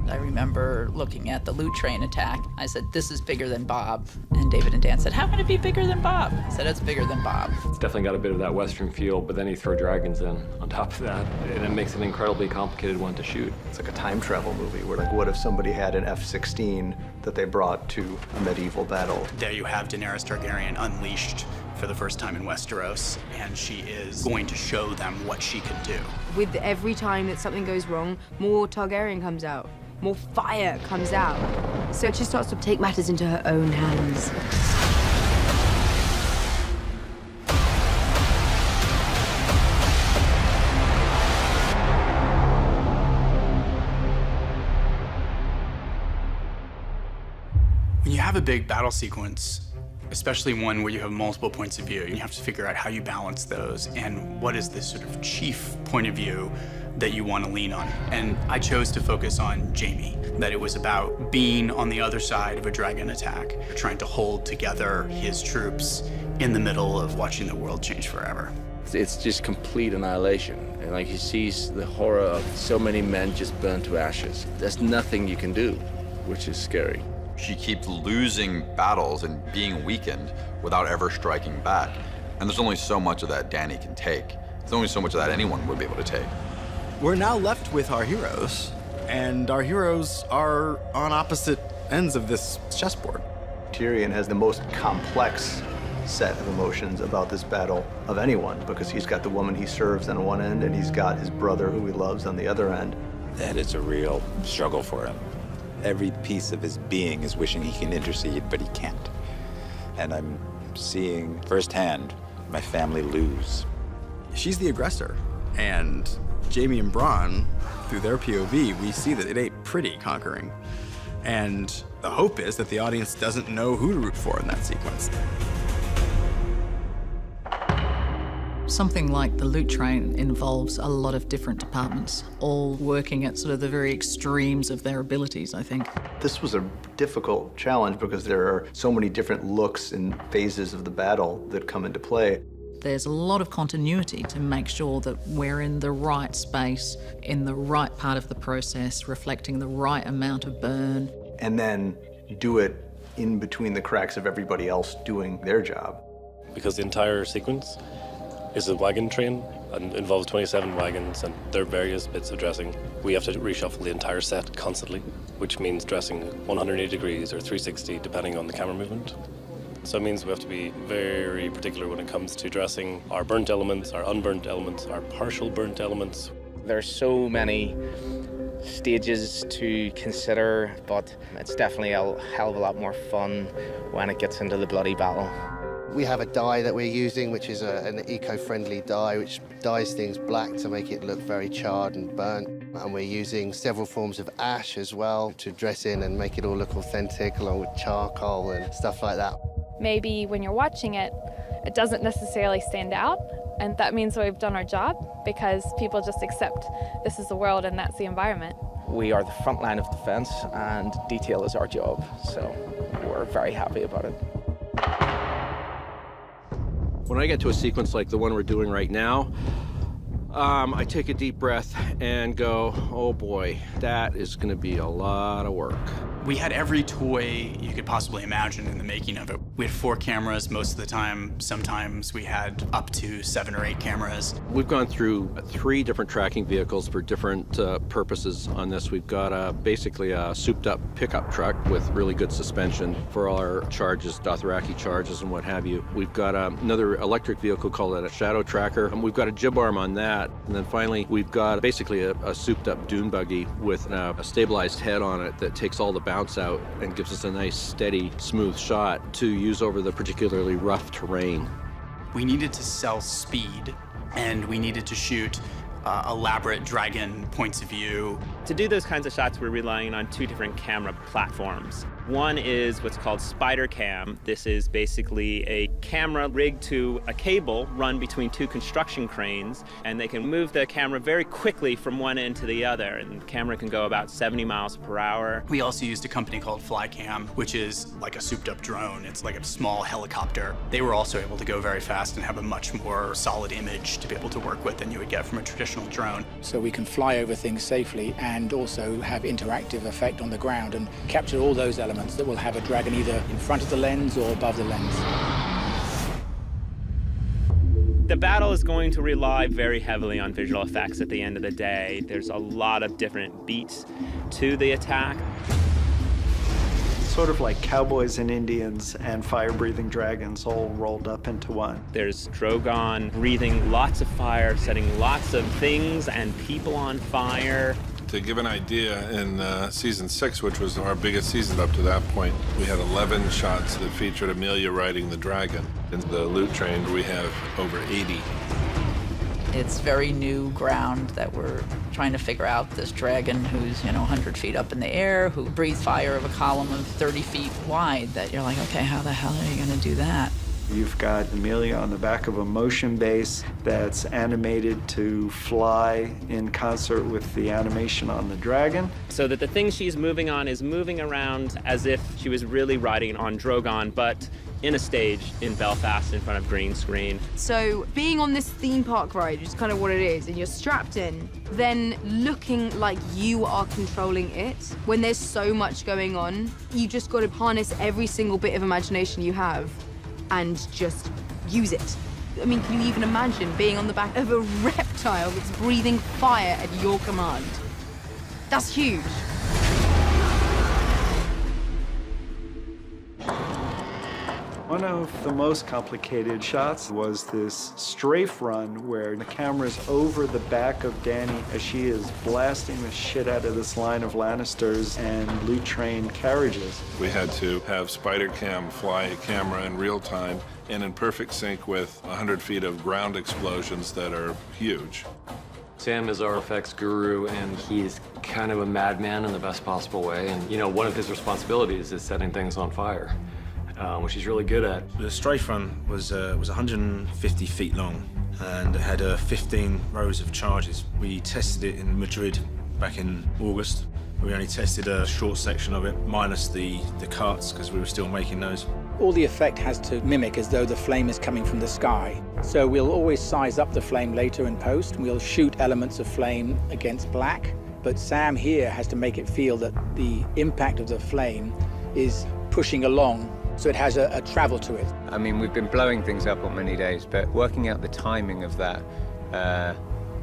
I remember looking at the loot train attack. I said, this is bigger than Bob. And David and Dan said, how can it be bigger than Bob? I said, it's bigger than Bob. It's definitely got a bit of that Western feel, but then you throw dragons in on top of that, and it makes an incredibly complicated one to shoot. It's like a time travel movie where, like, what if somebody had an F-16 that they brought to a medieval battle? There you have Daenerys Targaryen unleashed for the first time in Westeros, and she is going to show them what she can do. With every time that something goes wrong, more Targaryen comes out, more fire comes out. So she starts to take matters into her own hands. When you have a big battle sequence, especially one where you have multiple points of view, you have to figure out how you balance those and what is this sort of chief point of view that you want to lean on. And I chose to focus on Jaime, that it was about being on the other side of a dragon attack, trying to hold together his troops in the middle of watching the world change forever. It's just complete annihilation. And like he sees the horror of so many men just burned to ashes. There's nothing you can do, which is scary. She keeps losing battles and being weakened without ever striking back. And there's only so much of that Dany can take. There's only so much of that anyone would be able to take. We're now left with our heroes, and our heroes are on opposite ends of this chessboard. Tyrion has the most complex set of emotions about this battle of anyone, because he's got the woman he serves on one end, and he's got his brother who he loves on the other end. That is a real struggle for him. Every piece of his being is wishing he can intercede, but he can't. And I'm seeing firsthand my family lose. She's the aggressor, and Jaime and Bronn, through their POV, we see that it ain't pretty conquering. And the hope is that the audience doesn't know who to root for in that sequence. Something like the loot train involves a lot of different departments, all working at sort of the very extremes of their abilities, I think. This was a difficult challenge because there are so many different looks and phases of the battle that come into play. There's a lot of continuity to make sure that we're in the right space, in the right part of the process, reflecting the right amount of burn. And then do it in between the cracks of everybody else doing their job. Because the entire sequence is a wagon train and involves 27 wagons and their various bits of dressing. We have to reshuffle the entire set constantly, which means dressing 180 degrees or 360 depending on the camera movement. So it means we have to be very particular when it comes to dressing our burnt elements, our unburnt elements, our partial burnt elements. There's so many stages to consider, but it's definitely a hell of a lot more fun when it gets into the bloody battle. We have a dye that we're using, which is an eco-friendly dye, which dyes things black to make it look very charred and burnt. And we're using several forms of ash as well to dress in and make it all look authentic, along with charcoal and stuff like that. Maybe when you're watching it, it doesn't necessarily stand out, and that means we've done our job because people just accept this is the world and that's the environment. We are the front line of defense, and detail is our job, so we're very happy about it. When I get to a sequence like the one we're doing right now, I take a deep breath and go, oh boy, that is going to be a lot of work. We had every toy you could possibly imagine in the making of it. We had 4 cameras most of the time. Sometimes we had up to 7 or 8 cameras. We've gone through 3 different tracking vehicles for different purposes on this. We've got basically a souped-up pickup truck with really good suspension for our charges, Dothraki charges and what have you. We've got another electric vehicle called a shadow tracker, and we've got a jib arm on that. And then finally, we've got basically a souped-up dune buggy with a stabilized head on it that takes all the bounce out and gives us a nice, steady, smooth shot to use over the particularly rough terrain. We needed to sell speed, and we needed to shoot elaborate dragon points of view. To do those kinds of shots, we're relying on 2 different camera platforms. One is what's called spider cam. This is basically a camera rigged to a cable run between two construction cranes, and they can move the camera very quickly from one end to the other, and the camera can go about 70 miles per hour. We also used a company called Flycam, which is like a souped-up drone. It's like a small helicopter. They were also able to go very fast and have a much more solid image to be able to work with than you would get from a traditional drone. So we can fly over things safely and also have interactive effect on the ground and capture all those elements that will have a dragon either in front of the lens or above the lens. The battle is going to rely very heavily on visual effects at the end of the day. There's a lot of different beats to the attack. Sort of like cowboys and Indians and fire-breathing dragons all rolled up into one. There's Drogon breathing lots of fire, setting lots of things and people on fire. To give an idea, in season 6, which was our biggest season up to that point, we had 11 shots that featured Amelia riding the dragon. In the loot train, we have over 80. It's very new ground that we're trying to figure out. This dragon who's, 100 feet up in the air, who breathes fire of a column of 30 feet wide, that you're like, okay, how the hell are you gonna do that? You've got Amelia on the back of a motion base that's animated to fly in concert with the animation on the dragon. So that the thing she's moving on is moving around as if she was really riding on Drogon, but in a stage in Belfast in front of green screen. So being on this theme park ride, which is kind of what it is, and you're strapped in, then looking like you are controlling it, when there's so much going on, you just got to harness every single bit of imagination you have and just use it. I mean, can you even imagine being on the back of a reptile that's breathing fire at your command? That's huge. One of the most complicated shots was this strafe run where the camera's over the back of Dany as she is blasting the shit out of this line of Lannisters and loot train carriages. We had to have spider cam fly a camera in real time and in perfect sync with 100 feet of ground explosions that are huge. Sam is our effects guru, and he's kind of a madman in the best possible way. And, one of his responsibilities is setting things on fire. Which he's really good at. The strafe run was 150 feet long, and it had 15 rows of charges. We tested it in Madrid back in August. We only tested a short section of it, minus the cuts, because we were still making those. All the effect has to mimic as though the flame is coming from the sky. So we'll always size up the flame later in post, and we'll shoot elements of flame against black. But Sam here has to make it feel that the impact of the flame is pushing along, so it has a travel to it. I mean, we've been blowing things up on many days, but working out the timing of that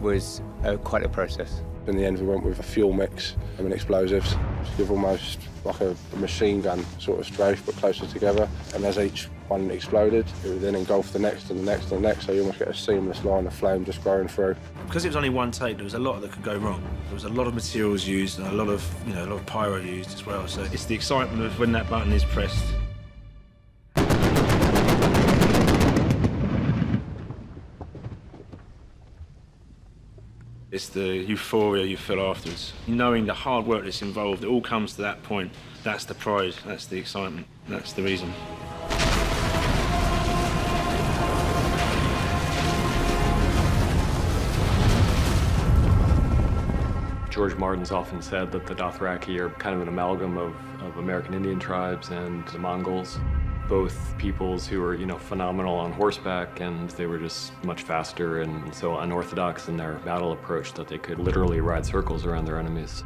was quite a process. In the end, we went with a fuel mix and explosives to give almost like a machine gun sort of strafe, but closer together. And as each one exploded, it would then engulf the next and the next and the next, so you almost get a seamless line of flame just growing through. Because it was only one take, there was a lot that could go wrong. There was a lot of materials used and a lot of pyro used as well. So it's the excitement of when that button is pressed. It's the euphoria you feel afterwards. Knowing the hard work that's involved, it all comes to that point. That's the prize, that's the excitement, that's the reason. George Martin's often said that the Dothraki are kind of an amalgam of American Indian tribes and the Mongols. Both peoples who were, phenomenal on horseback, and they were just much faster and so unorthodox in their battle approach that they could literally ride circles around their enemies.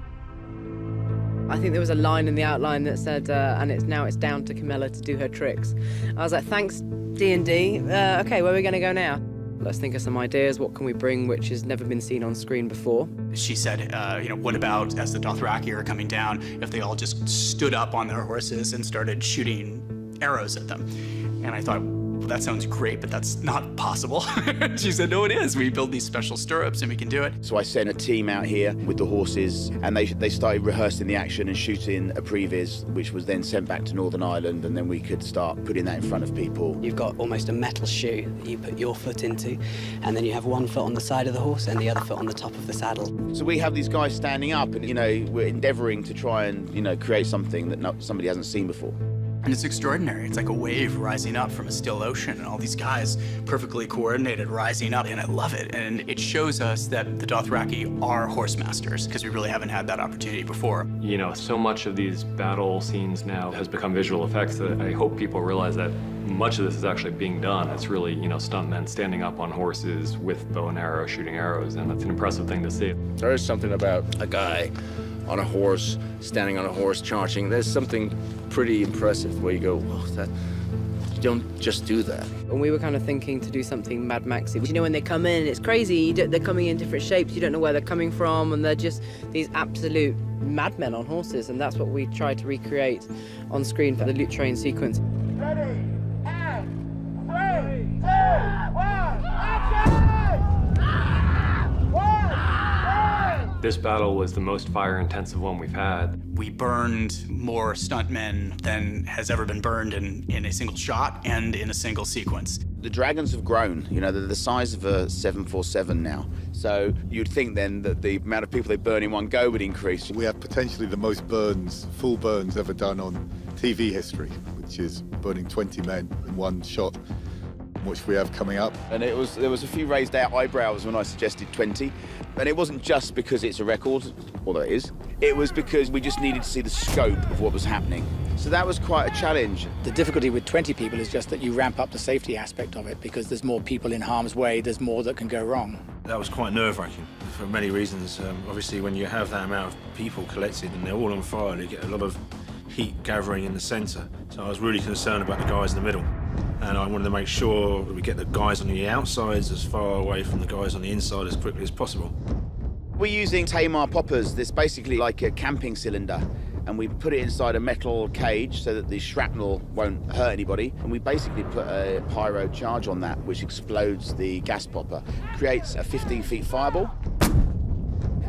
I think there was a line in the outline that said, and it's down to Camilla to do her tricks. I was like, thanks, D&D. Okay, where are we going to go now? Let's think of some ideas. What can we bring which has never been seen on screen before? She said, what about as the Dothraki are coming down, if they all just stood up on their horses and started shooting arrows at them? And I thought, well, that sounds great, but that's not possible. She said, no, it is. We build these special stirrups and we can do it. So I sent a team out here with the horses, and they started rehearsing the action and shooting a previs, which was then sent back to Northern Ireland, and then we could start putting that in front of people. You've got almost a metal shoe that you put your foot into, and then you have one foot on the side of the horse and the other foot on the top of the saddle. So we have these guys standing up, and we're endeavouring to try and create something that somebody hasn't seen before. And it's extraordinary. It's like a wave rising up from a still ocean, and all these guys perfectly coordinated rising up, and I love it. And it shows us that the Dothraki are horse masters, because we really haven't had that opportunity before. So much of these battle scenes now has become visual effects that I hope people realize that much of this is actually being done. It's really, stuntmen standing up on horses with bow and arrow, shooting arrows, and that's an impressive thing to see. There is something about a guy on a horse, standing on a horse, charging. There's something pretty impressive where you go, well, you don't just do that. And we were kind of thinking to do something Mad Maxy. When they come in, it's crazy. They're coming in different shapes. You don't know where they're coming from, and they're just these absolute madmen on horses, and that's what we tried to recreate on screen for the loot train sequence. Ready, and 3, 2, 1, action! This battle was the most fire-intensive one we've had. We burned more stuntmen than has ever been burned in a single shot and in a single sequence. The dragons have grown. They're the size of a 747 now. So you'd think then that the amount of people they burn in one go would increase. We have potentially the most burns, full burns ever done on TV history, which is burning 20 men in one shot, which we have coming up. And there was a few raised out eyebrows when I suggested 20. And it wasn't just because it's a record, although it is. It was because we just needed to see the scope of what was happening. So that was quite a challenge. The difficulty with 20 people is just that you ramp up the safety aspect of it, because there's more people in harm's way, there's more that can go wrong. That was quite nerve-wracking for many reasons. Obviously, when you have that amount of people collected and they're all on fire, you get a lot of heat gathering in the centre. So I was really concerned about the guys in the middle. And I wanted to make sure that we get the guys on the outsides as far away from the guys on the inside as quickly as possible. We're using Tamar poppers. There's basically like a camping cylinder, and we put it inside a metal cage so that the shrapnel won't hurt anybody. And we basically put a pyro charge on that, which explodes the gas popper, creates a 15-foot fireball.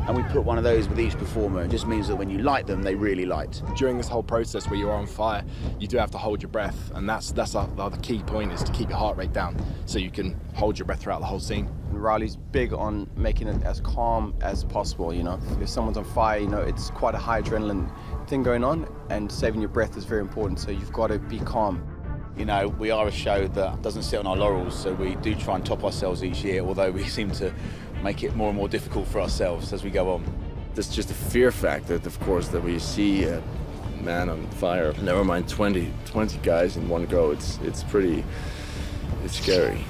And we put one of those with each performer. It just means that when you light them, they really light. During this whole process where you're on fire, you do have to hold your breath, and that's the key point, is to keep your heart rate down so you can hold your breath throughout the whole scene. Riley's big on making it as calm as possible, If someone's on fire, it's quite a high adrenaline thing going on, and saving your breath is very important, so you've got to be calm. We are a show that doesn't sit on our laurels, so we do try and top ourselves each year, although we seem to make it more and more difficult for ourselves as we go on. There's just a fear factor, of course, that we see a man on fire, never mind 20 guys in one go. It's scary.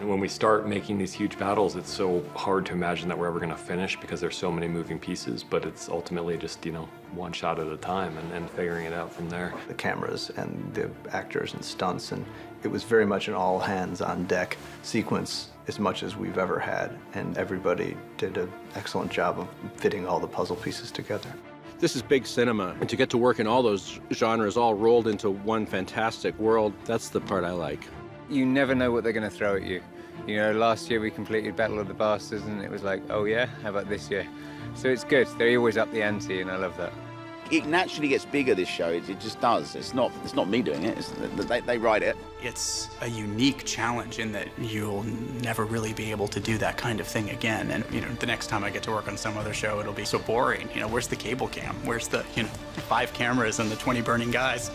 When we start making these huge battles, it's so hard to imagine that we're ever going to finish because there's so many moving pieces, but it's ultimately just, one shot at a time and figuring it out from there. The cameras and the actors and stunts, and it was very much an all hands on deck sequence as much as we've ever had, and everybody did an excellent job of fitting all the puzzle pieces together. This is big cinema, and to get to work in all those genres all rolled into one fantastic world, that's the part I like. You never know what they're going to throw at you. Last year we completed Battle of the Bastards, and it was like, oh yeah, how about this year? So it's good. They always up the ante, and I love that. It naturally gets bigger, this show. It just does. It's not me doing it. They write it. It's a unique challenge in that you'll never really be able to do that kind of thing again. And, the next time I get to work on some other show, it'll be so boring. Where's the cable cam? Where's the, 5 cameras and the 20 burning guys?